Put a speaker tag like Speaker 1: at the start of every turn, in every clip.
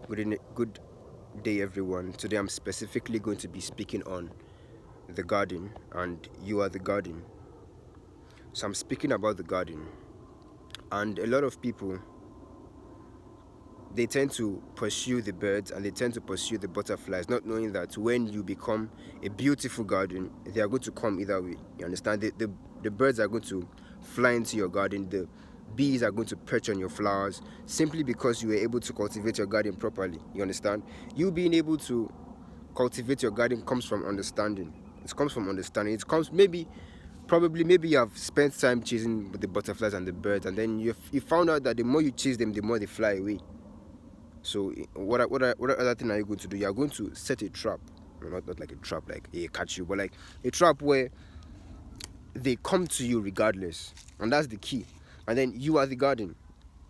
Speaker 1: Good day, everyone. Today I'm specifically going to be speaking on the garden, and you are the garden. So I'm speaking about the garden, and a lot of people they tend to pursue the birds and they tend to pursue the butterflies, not knowing that when you become a beautiful garden, they are going to come either way. You understand? The birds are going to fly into your garden. The bees are going to perch on your flowers simply because you were able to cultivate your garden properly. You understand? You being able to cultivate your garden comes from understanding. It comes from understanding. It comes maybe you have spent time chasing the butterflies and the birds, and then you found out that the more you chase them, the more they fly away. So what other thing are you going to do? You are going to set a trap. Not like a trap like a catch you, but like a trap where they come to you regardless, and that's the key. And then you are the garden.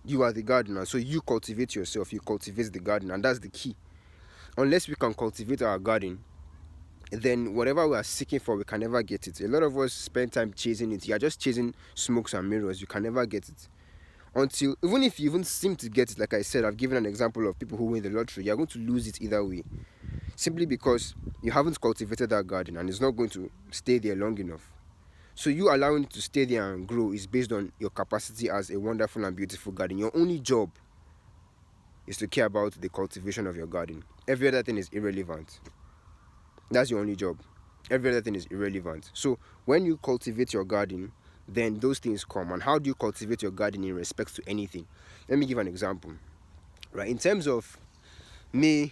Speaker 1: You are the gardener, so you cultivate yourself. You cultivate the garden, and that's the key. Unless we can cultivate our garden, then whatever we are seeking for, we can never get it. A lot of us spend time chasing it. You are just chasing smokes and mirrors. You can never get it until, even if you even seem to get it. Like I said, I've given an example of people who win the lottery. You're going to lose it either way, simply because you haven't cultivated that garden and it's not going to stay there long enough. So you allowing it to stay there and grow is based on your capacity as a wonderful and beautiful garden. Your only job is to care about the cultivation of your garden. Every other thing is irrelevant. That's your only job. Every other thing is irrelevant. So when you cultivate your garden, then those things come. And how do you cultivate your garden in respect to anything? Let me give an example. Right, in terms of me,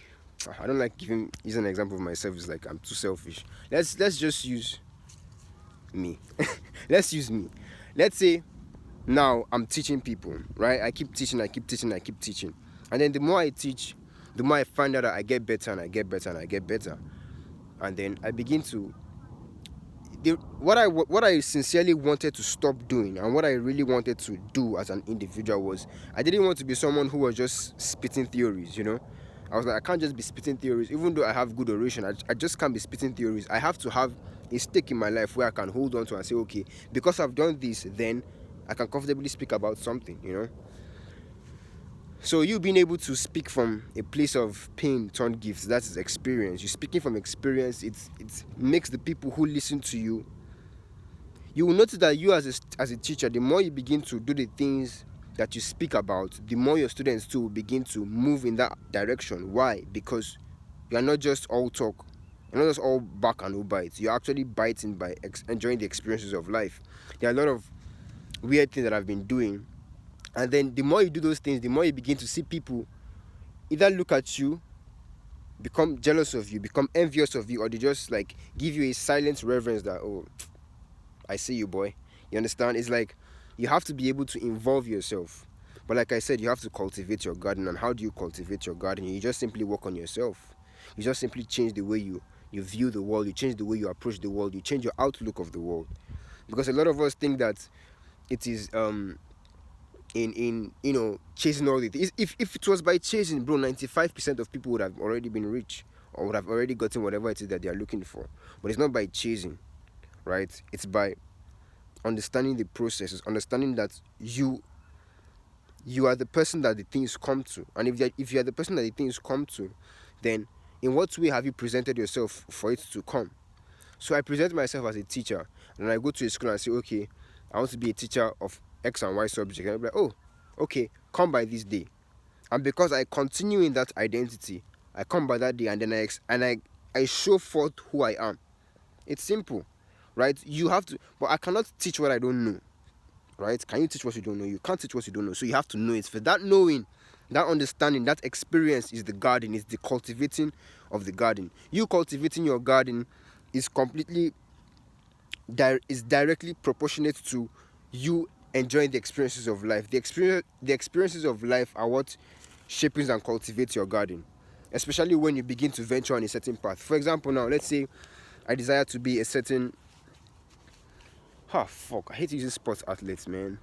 Speaker 1: I don't like using an example of myself. It's like I'm too selfish. Let's just use me. Let's use me. Let's say now I'm teaching people, right? I keep teaching, and then the more I teach, the more I find out that I get better and I get better and I get better, and then I begin to what I sincerely wanted to stop doing, and what I really wanted to do as an individual, was I didn't want to be someone who was just spitting theories. I was like, I can't just be spitting theories. Even though I have good oration, I just can't be spitting theories. I have to have a stake in my life where I can hold on to and say, okay, because I've done this, then I can comfortably speak about something. So you being able to speak from a place of pain turned gifts, that is experience. You speaking from experience, it makes the people who listen to you. You will notice that you as a teacher, the more you begin to do the things that you speak about, the more your students too will begin to move in that direction. Why? Because you are not just all talk. You're not just all back and no bite. You're actually biting by enjoying the experiences of life. There are a lot of weird things that I've been doing. And then the more you do those things, the more you begin to see people either look at you, become jealous of you, become envious of you, or they just like give you a silent reverence that, oh, I see you, boy. You understand? It's like you have to be able to involve yourself. But like I said, you have to cultivate your garden. And how do you cultivate your garden? You just simply work on yourself. You just simply change the way you view the world. You change the way you approach the world. You change your outlook of the world. Because a lot of us think that it is in chasing all the things. If it was by chasing, bro, 95% of people would have already been rich or would have already gotten whatever it is that they are looking for. But it's not by chasing, right? It's by understanding the processes, understanding that you are the person that the things come to. And if you are the person that the things come to, then in what way have you presented yourself for it to come? So I present myself as a teacher, and I go to a school and I say, okay, I want to be a teacher of X and Y subject. And I'll be like, oh, okay, come by this day. And because I continue in that identity, I come by that day, and then I show forth who I am. It's simple, right? You have to, but I cannot teach what I don't know, right? Can you teach what you don't know? You can't teach what you don't know. So you have to know it. For that knowing, that understanding, that experience is the garden, is the cultivating of the garden. You cultivating your garden is directly proportionate to you enjoying the experiences of life. The experiences of life are what shapes and cultivates your garden, especially when you begin to venture on a certain path. For example, now let's say I desire to be a certain I hate using sports athletes, man.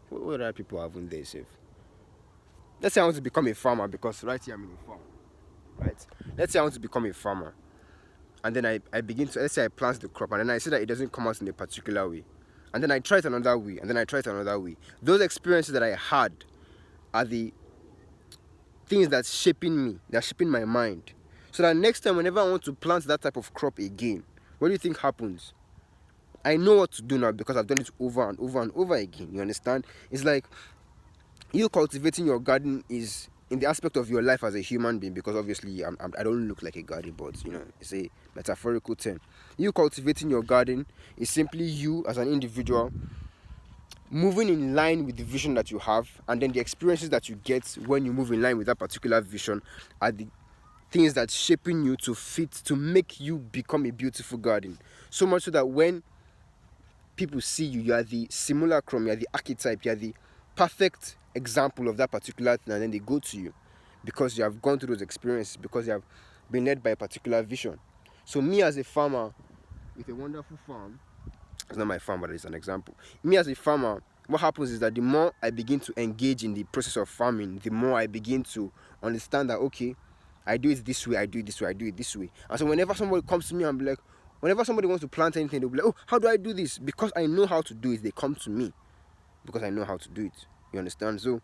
Speaker 1: What other people have in there, safe? Let's say I want to become a farmer, because right here I'm in a farm. Right? Let's say I want to become a farmer. And then I begin to, let's say I plant the crop, and then I see that it doesn't come out in a particular way. And then I try it another way, and then I try it another way. Those experiences that I had are the things that's shaping me, that's shaping my mind. So that next time, whenever I want to plant that type of crop again, what do you think happens? I know what to do now because I've done it over and over and over again. You understand? It's like you cultivating your garden is in the aspect of your life as a human being, because obviously I don't look like a garden, but it's a metaphorical term. You cultivating your garden is simply you as an individual moving in line with the vision that you have, and then the experiences that you get when you move in line with that particular vision are the things that's shaping you to fit, to make you become a beautiful garden. So much so that when people see you, you are the simulacrum, you are the archetype, you are the perfect example of that particular thing, and then they go to you because you have gone through those experiences, because you have been led by a particular vision. So me as a farmer with a wonderful farm, it's not my farm, but it's an example. Me as a farmer, what happens is that the more I begin to engage in the process of farming, the more I begin to understand that, okay, I do it this way, I do it this way, I do it this way. And so whenever somebody comes to me and be like, whenever somebody wants to plant anything, they'll be like, oh, how do I do this? Because I know how to do it, they come to me because I know how to do it. You understand? So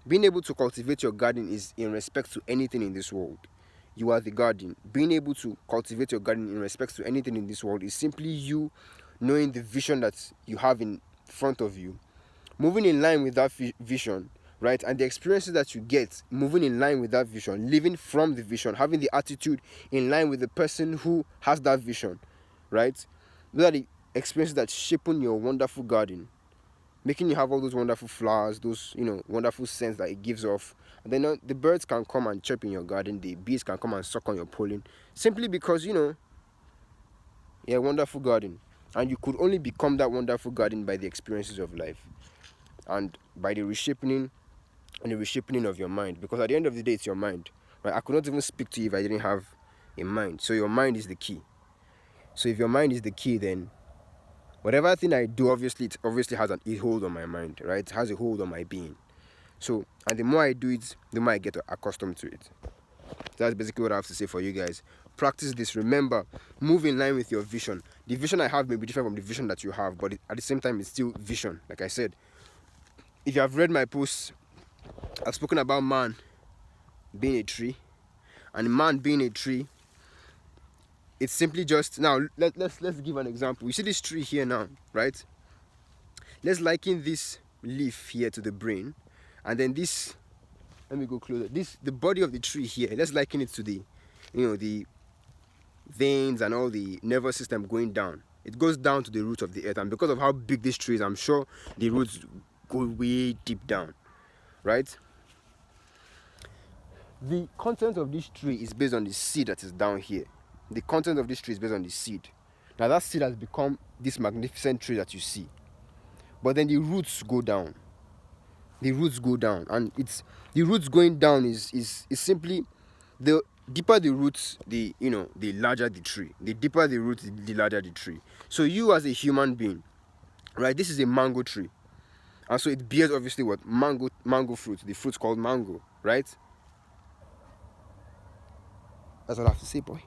Speaker 1: being able to cultivate your garden is in respect to anything in this world. You are the garden. Being able to cultivate your garden in respect to anything in this world is simply you knowing the vision that you have in front of you, moving in line with that vision, right? And the experiences that you get, moving in line with that vision, living from the vision, having the attitude in line with the person who has that vision, right? Those are the experiences that shape your wonderful garden, making you have all those wonderful flowers, those wonderful scents that it gives off. And then the birds can come and chirp in your garden, the bees can come and suck on your pollen, simply because you're a wonderful garden. And you could only become that wonderful garden by the experiences of life and by the reshaping of your mind. Because at the end of the day, it's your mind, right? I could not even speak to you if I didn't have a mind. So your mind is the key. So if your mind is the key, then whatever thing I do, it obviously has a hold on my mind, right? It has a hold on my being. So, and the more I do it, the more I get accustomed to it. That's basically what I have to say for you guys. Practice this. Remember, move in line with your vision. The vision I have may be different from the vision that you have, but at the same time, it's still vision. Like I said, if you have read my posts, I've spoken about man being a tree, and man being a tree. It's simply just, now let's give an example. You see this tree here now, right? Let's liken this leaf here to the brain, and then this. Let me go closer. The body of the tree here. Let's liken it to the veins and all the nervous system going down. It goes down to the root of the earth, and because of how big this tree is, I'm sure the roots go way deep down, right? The content of this tree is based on the seed that is down here. The content of this tree is based on the seed. Now that seed has become this magnificent tree that you see, but then the roots go down. The roots go down, and the roots going down is simply, the deeper the roots, the larger the tree. The deeper the roots, the larger the tree. So you as a human being, right? This is a mango tree, and so it bears obviously what mango fruit. The fruit's called mango, right? That's all I have to say, boy.